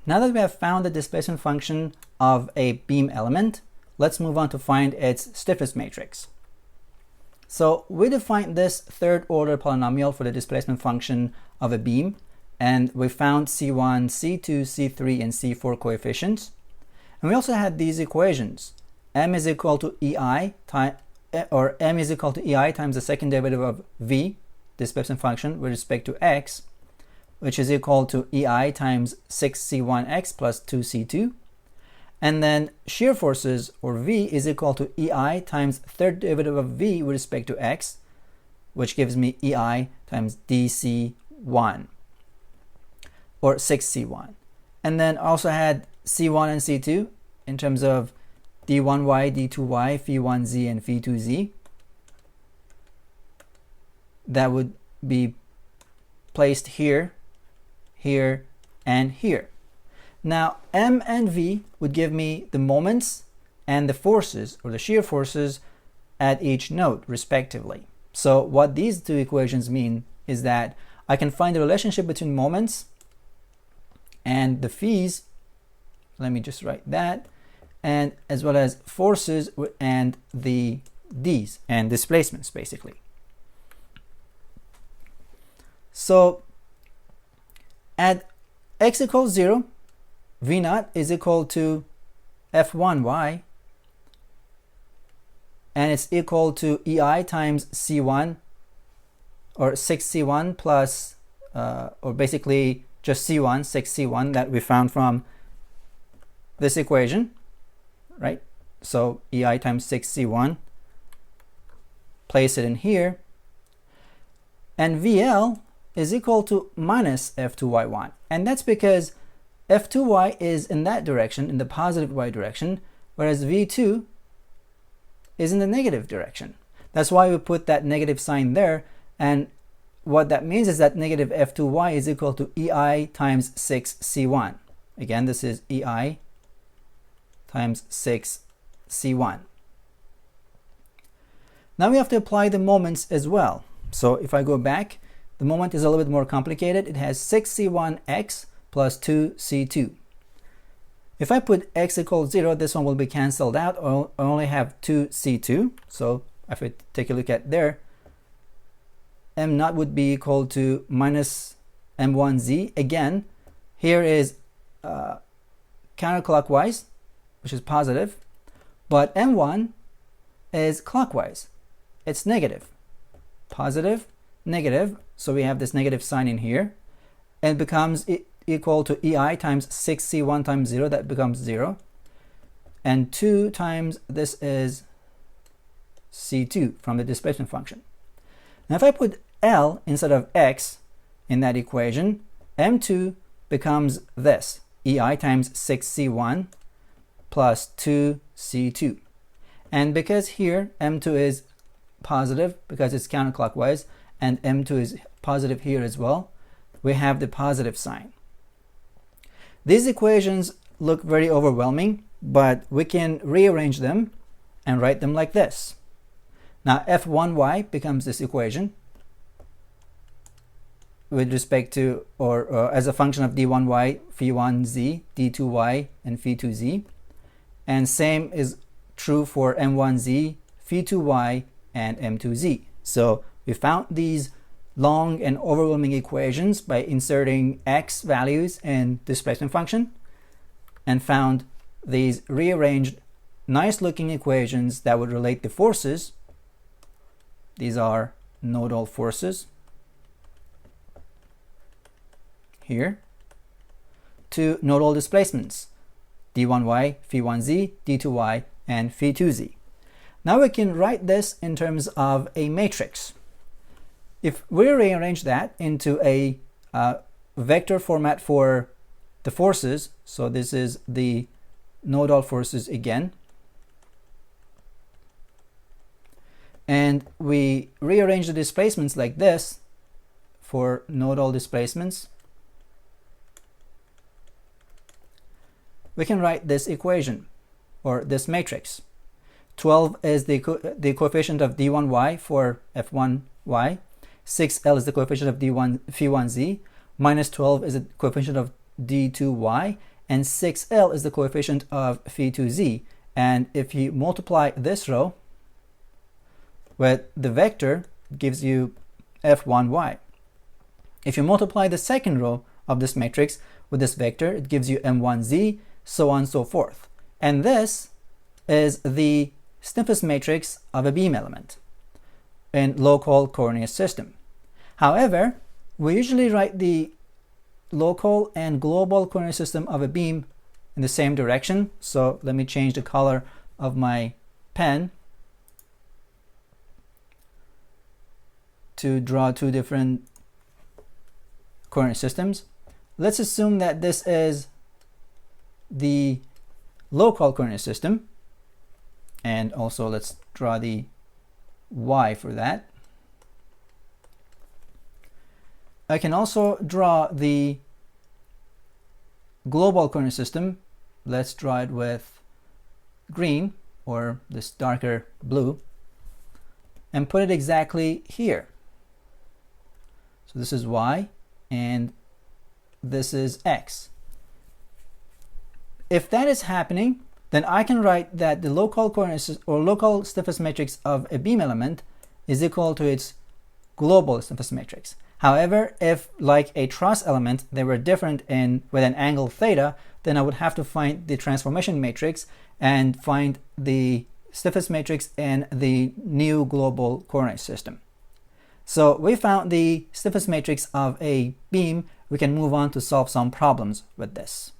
Now that we have found the displacement function of a beam element, let's move on to find its stiffness matrix. So we defined this third order polynomial for the displacement function of a beam, and we found C1, C2, C3, and C4 coefficients. And we also had these equations. M is equal to EI times the second derivative of V, displacement function, with respect to x, which is equal to EI times 6C1x plus 2C2. And then shear forces, or V, is equal to EI times third derivative of V with respect to x, which gives me EI times dC1, or 6C1. And then also had C1 and C2 in terms of d1y, d2y, phi1z, and phi2z. That would be placed here, here, and here. Now, M and V would give me the moments and the forces, or the shear forces, at each node, respectively. So what these two equations mean is that I can find the relationship between moments and the phis, let me just write that, and as well as forces and the d's, and displacements, basically. So at x equals 0, V naught is equal to F1y, and it's equal to EI times C1, or 6C1 plus, or basically just C1, 6C1 that we found from this equation, right? So EI times 6C1, place it in here, and VL is equal to minus F2y1, and that's because F2y is in that direction, in the positive y direction, whereas V2 is in the negative direction. That's why we put that negative sign there, and what that means is that negative F2y is equal to EI times 6C1. Again, this is EI times 6C1. Now we have to apply the moments as well. So if I go back, the moment is a little bit more complicated. It has 6C1x plus 2C2. If I put x equals 0, this one will be cancelled out. I only have 2C2. So if I take a look at there, M naught would be equal to minus M1z. Again, here is counterclockwise, which is positive, but M1 is clockwise. It's negative. Positive, negative. So we have this negative sign in here, and it becomes equal to EI times 6C1 times 0, that becomes 0. And 2 times this is C2 from the displacement function. Now if I put L instead of X in that equation, M2 becomes this, EI times 6C1 plus 2C2. And because here M2 is positive, because it's counterclockwise, and M2 is positive here as well, we have the positive sign. These equations look very overwhelming, but we can rearrange them and write them like this. Now F1y becomes this equation with respect to, or as a function of d1y, phi1z, d2y, and phi2z. And same is true for m1z, phi2y, and m2z. So we found these long and overwhelming equations by inserting x values in displacement function, and found these rearranged nice looking equations that would relate the forces. These are nodal forces here to nodal displacements, d1y, phi1z, d2y, and phi2z. Now we can write this in terms of a matrix. If we rearrange that into a vector format for the forces, so this is the nodal forces again, and we rearrange the displacements like this for nodal displacements, we can write this equation, or this matrix. 12 is the coefficient of d1y for f1y, 6L is the coefficient of d1 phi1z, minus 12 is the coefficient of d2y, and 6L is the coefficient of phi 2z. And if you multiply this row with the vector, it gives you f1y. If you multiply the second row of this matrix with this vector, it gives you m1z, so on and so forth. And this is the stiffness matrix of a beam element in local coordinate system. However, we usually write the local and global coordinate system of a beam in the same direction. So let me change the color of my pen to draw two different coordinate systems. Let's assume that this is the local coordinate system, and also let's draw the y for that. I can also draw the global coordinate system. Let's draw it with green or this darker blue and put it exactly here. So this is y and this is x. If that is happening, then I can write that the local coordinate or local stiffness matrix of a beam element is equal to its global stiffness matrix. However, if like a truss element, they were different with an angle theta, then I would have to find the transformation matrix and find the stiffness matrix in the new global coordinate system. So we found the stiffness matrix of a beam. We can move on to solve some problems with this.